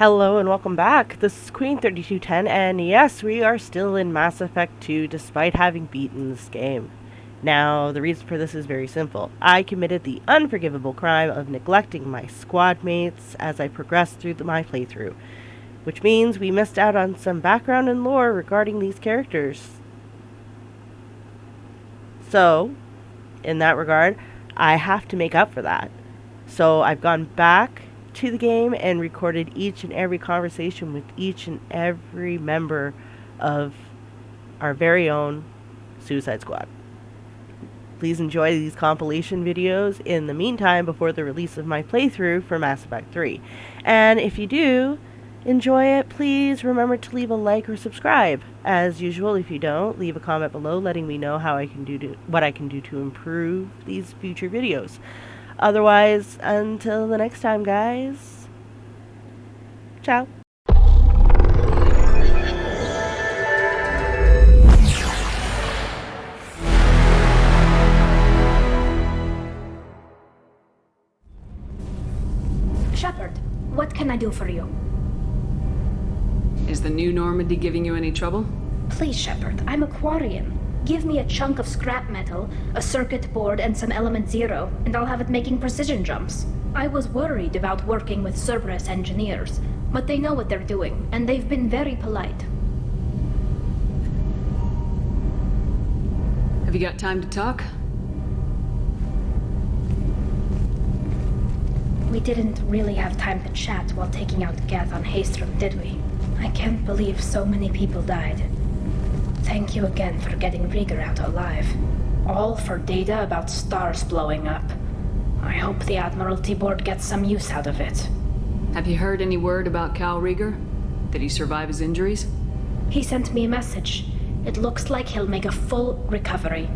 Hello and welcome back. This is Queen 3210, and yes, we are still in Mass Effect 2 despite having beaten this game. Now, the reason for this is very simple. I committed the unforgivable crime of neglecting my squad mates as I progressed through my playthrough, which means we missed out on some background and lore regarding these characters. So, in that regard, I have to make up for that. So I've gone back to the game and recorded each and every conversation with each and every member of our very own Suicide Squad. Please enjoy these compilation videos in the meantime before the release of my playthrough for Mass Effect 3. And if you do enjoy it, please remember to leave a like or subscribe. As usual, if you don't, leave a comment below letting me know what I can do to improve these future videos. Otherwise, until the next time, guys. Ciao. Shepard, what can I do for you? Is the new Normandy giving you any trouble? Please, Shepard, I'm a Quarian. Give me a chunk of scrap metal, a circuit board, and some element zero, and I'll have it making precision jumps. I was worried about working with Cerberus engineers, but they know what they're doing, and they've been very polite. Have you got time to talk? We didn't really have time to chat while taking out Geth on Haestrom, did we? I can't believe so many people died. Thank you again for getting Rieger out alive. All for data about stars blowing up. I hope the Admiralty Board gets some use out of it. Have you heard any word about Cal Rieger? Did he survive his injuries? He sent me a message. It looks like he'll make a full recovery.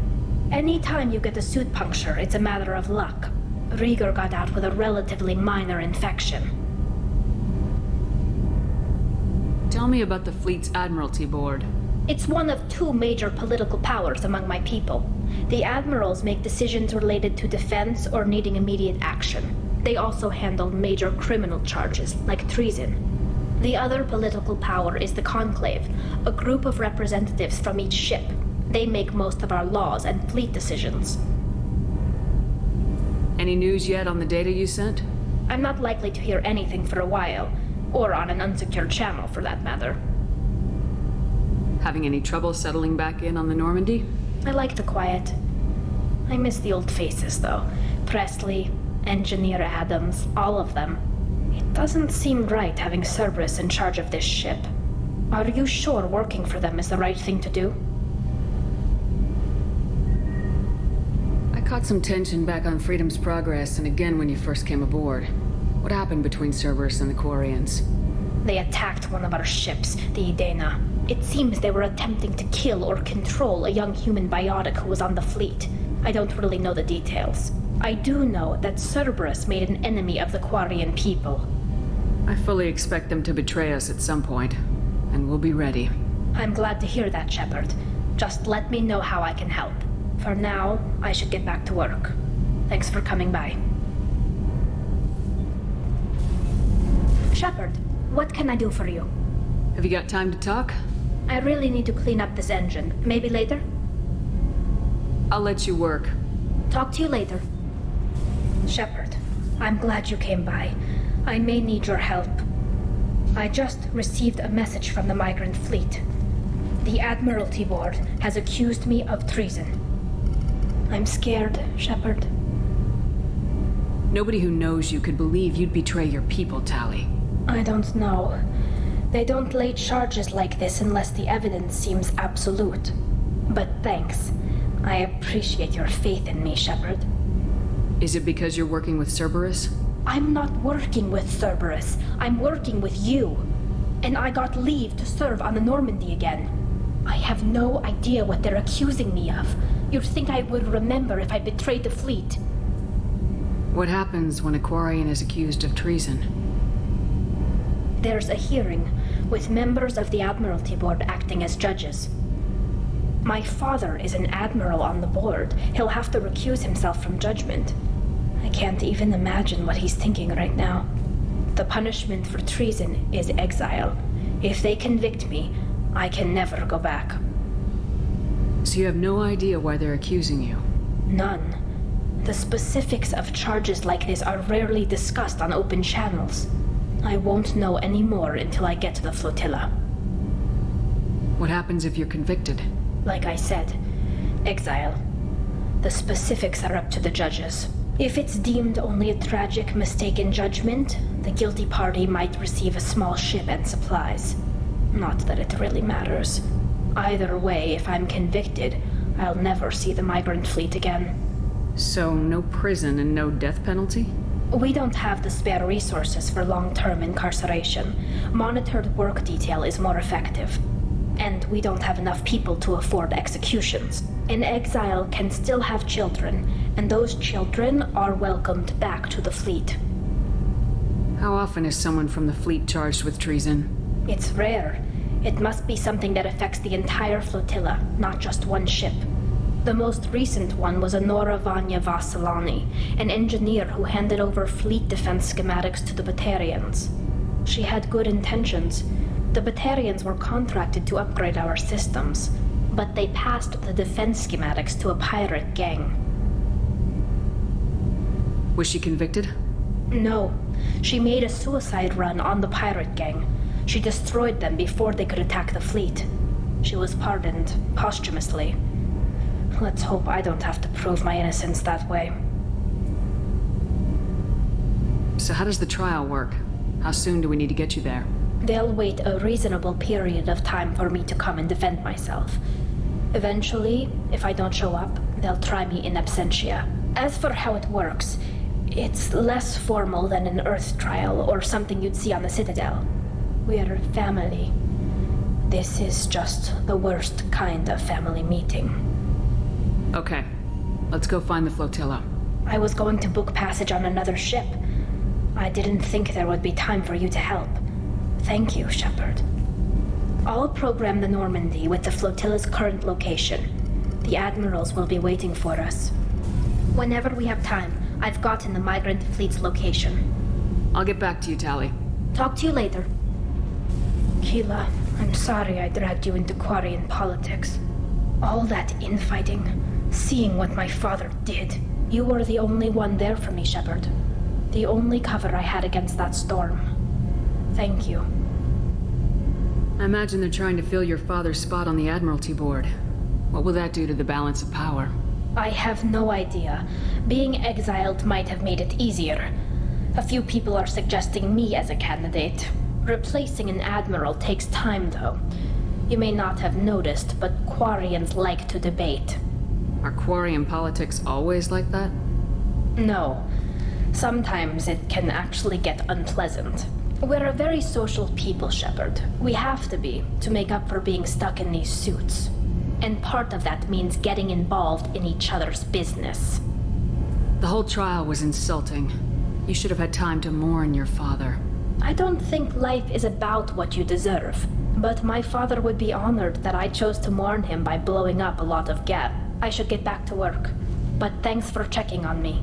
Anytime you get a suit puncture, it's a matter of luck. Rieger got out with a relatively minor infection. Tell me about the fleet's Admiralty Board. It's one of two major political powers among my people. The admirals make decisions related to defense or needing immediate action. They also handle major criminal charges, like treason. The other political power is the Conclave, a group of representatives from each ship. They make most of our laws and fleet decisions. Any news yet on the data you sent? I'm not likely to hear anything for a while, or on an unsecured channel for that matter. Having any trouble settling back in on the Normandy? I like the quiet. I miss the old faces, though. Presley, Engineer Adams, all of them. It doesn't seem right having Cerberus in charge of this ship. Are you sure working for them is the right thing to do? I caught some tension back on Freedom's Progress and again when you first came aboard. What happened between Cerberus and the Quarians? They attacked one of our ships, the Idena. It seems they were attempting to kill or control a young human biotic who was on the fleet. I don't really know the details. I do know that Cerberus made an enemy of the Quarian people. I fully expect them to betray us at some point, and we'll be ready. I'm glad to hear that, Shepard. Just let me know how I can help. For now, I should get back to work. Thanks for coming by. Shepard, what can I do for you? Have you got time to talk? I really need to clean up this engine. Maybe later? I'll let you work. Talk to you later. Shepard, I'm glad you came by. I may need your help. I just received a message from the migrant fleet. The Admiralty Board has accused me of treason. I'm scared, Shepard. Nobody who knows you could believe you'd betray your people, Tali. I don't know. They don't lay charges like this unless the evidence seems absolute. But thanks. I appreciate your faith in me, Shepard. Is it because you're working with Cerberus? I'm not working with Cerberus. I'm working with you. And I got leave to serve on the Normandy again. I have no idea what they're accusing me of. You'd think I would remember if I betrayed the fleet. What happens when a Quarian is accused of treason? There's a hearing, with members of the Admiralty Board acting as judges. My father is an admiral on the board. He'll have to recuse himself from judgment. I can't even imagine what he's thinking right now. The punishment for treason is exile. If they convict me, I can never go back. So you have no idea why they're accusing you? None. The specifics of charges like this are rarely discussed on open channels. I won't know any more until I get to the flotilla. What happens if you're convicted? Like I said, exile. The specifics are up to the judges. If it's deemed only a tragic mistake in judgment, the guilty party might receive a small ship and supplies. Not that it really matters. Either way, if I'm convicted, I'll never see the migrant fleet again. So no prison and no death penalty? We don't have the spare resources for long-term incarceration. Monitored work detail is more effective. And we don't have enough people to afford executions. An exile can still have children, and those children are welcomed back to the fleet. How often is someone from the fleet charged with treason? It's rare. It must be something that affects the entire flotilla, not just one ship. The most recent one was Anora Vanya Vassilani, an engineer who handed over fleet defense schematics to the Batarians. She had good intentions. The Batarians were contracted to upgrade our systems, but they passed the defense schematics to a pirate gang. Was she convicted? No. She made a suicide run on the pirate gang. She destroyed them before they could attack the fleet. She was pardoned posthumously. Let's hope I don't have to prove my innocence that way. So how does the trial work? How soon do we need to get you there? They'll wait a reasonable period of time for me to come and defend myself. Eventually, if I don't show up, they'll try me in absentia. As for how it works, it's less formal than an Earth trial or something you'd see on the Citadel. We're family. This is just the worst kind of family meeting. Okay. Let's go find the flotilla. I was going to book passage on another ship. I didn't think there would be time for you to help. Thank you, Shepard. I'll program the Normandy with the flotilla's current location. The admirals will be waiting for us. Whenever we have time, I've gotten the migrant fleet's location. I'll get back to you, Tali. Talk to you later. Keela, I'm sorry I dragged you into Quarian politics. All that infighting, seeing what my father did. You were the only one there for me, Shepard. The only cover I had against that storm. Thank you. I imagine they're trying to fill your father's spot on the Admiralty board. What will that do to the balance of power? I have no idea. Being exiled might have made it easier. A few people are suggesting me as a candidate. Replacing an admiral takes time, though. You may not have noticed, but Quarians like to debate. Are Quarian politics always like that? No. Sometimes it can actually get unpleasant. We're a very social people, Shepard. We have to be, to make up for being stuck in these suits. And part of that means getting involved in each other's business. The whole trial was insulting. You should have had time to mourn your father. I don't think life is about what you deserve. But my father would be honored that I chose to mourn him by blowing up a lot of gas. I should get back to work. But thanks for checking on me.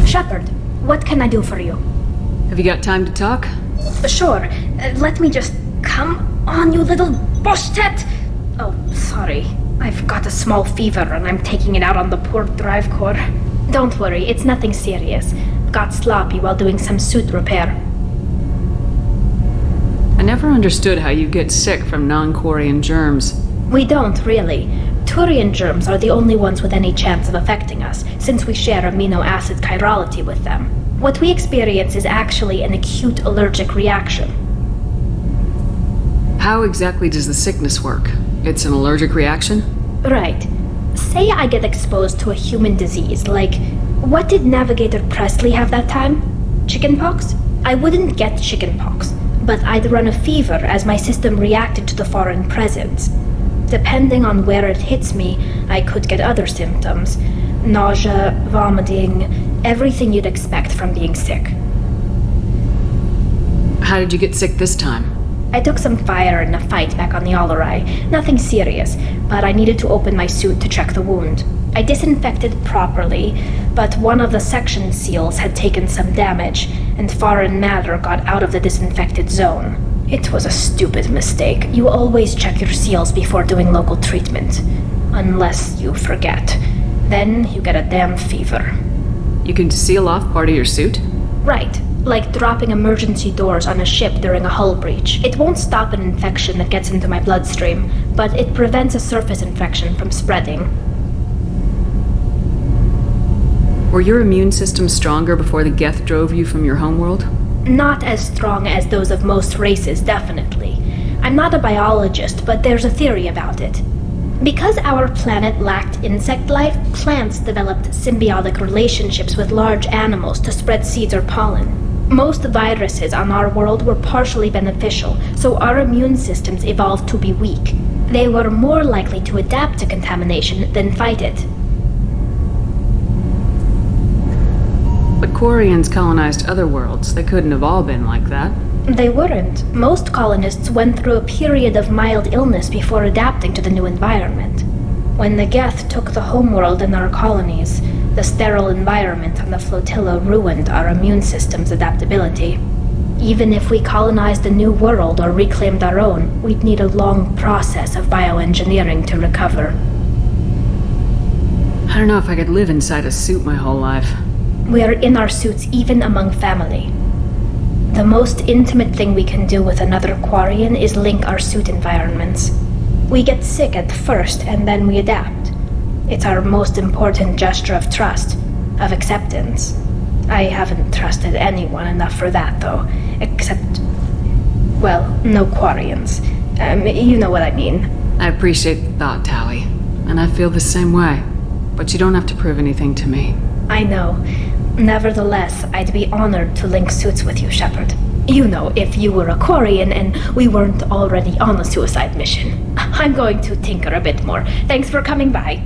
Shepard, what can I do for you? Have you got time to talk? Sure. Let me just... Come on, you little boshtet! Oh, sorry. I've got a small fever and I'm taking it out on the poor drive core. Don't worry, it's nothing serious. Got sloppy while doing some suit repair. I never understood how you get sick from non-Quarian germs. We don't, really. Turian germs are the only ones with any chance of affecting us, since we share amino acid chirality with them. What we experience is actually an acute allergic reaction. How exactly does the sickness work? It's an allergic reaction? Right. Say I get exposed to a human disease, like... What did Navigator Presley have that time? Chickenpox? I wouldn't get chickenpox, but I'd run a fever as my system reacted to the foreign presence. Depending on where it hits me, I could get other symptoms. Nausea, vomiting, everything you'd expect from being sick. How did you get sick this time? I took some fire in a fight back on the Allerai. Nothing serious, but I needed to open my suit to check the wound. I disinfected properly, but one of the section seals had taken some damage, and foreign matter got out of the disinfected zone. It was a stupid mistake. You always check your seals before doing local treatment. Unless you forget. Then you get a damn fever. You can seal off part of your suit? Right. Like dropping emergency doors on a ship during a hull breach. It won't stop an infection that gets into my bloodstream, but it prevents a surface infection from spreading. Were your immune system stronger before the Geth drove you from your homeworld? Not as strong as those of most races, definitely. I'm not a biologist, but there's a theory about it. Because our planet lacked insect life, plants developed symbiotic relationships with large animals to spread seeds or pollen. Most viruses on our world were partially beneficial, so our immune systems evolved to be weak. They were more likely to adapt to contamination than fight it. But Quarians colonized other worlds. They couldn't have all been like that. They weren't. Most colonists went through a period of mild illness before adapting to the new environment. When the Geth took the homeworld in our colonies, the sterile environment on the flotilla ruined our immune system's adaptability. Even if we colonized a new world or reclaimed our own, we'd need a long process of bioengineering to recover. I don't know if I could live inside a suit my whole life. We are in our suits even among family. The most intimate thing we can do with another Quarian is link our suit environments. We get sick at first, and then we adapt. It's our most important gesture of trust, of acceptance. I haven't trusted anyone enough for that, though. Except, well, no Quarians. You know what I mean. I appreciate the thought, Tali. And I feel the same way. But you don't have to prove anything to me. I know. Nevertheless, I'd be honored to link suits with you, Shepard. You know, if you were a Quarian and we weren't already on a suicide mission. I'm going to tinker a bit more. Thanks for coming by.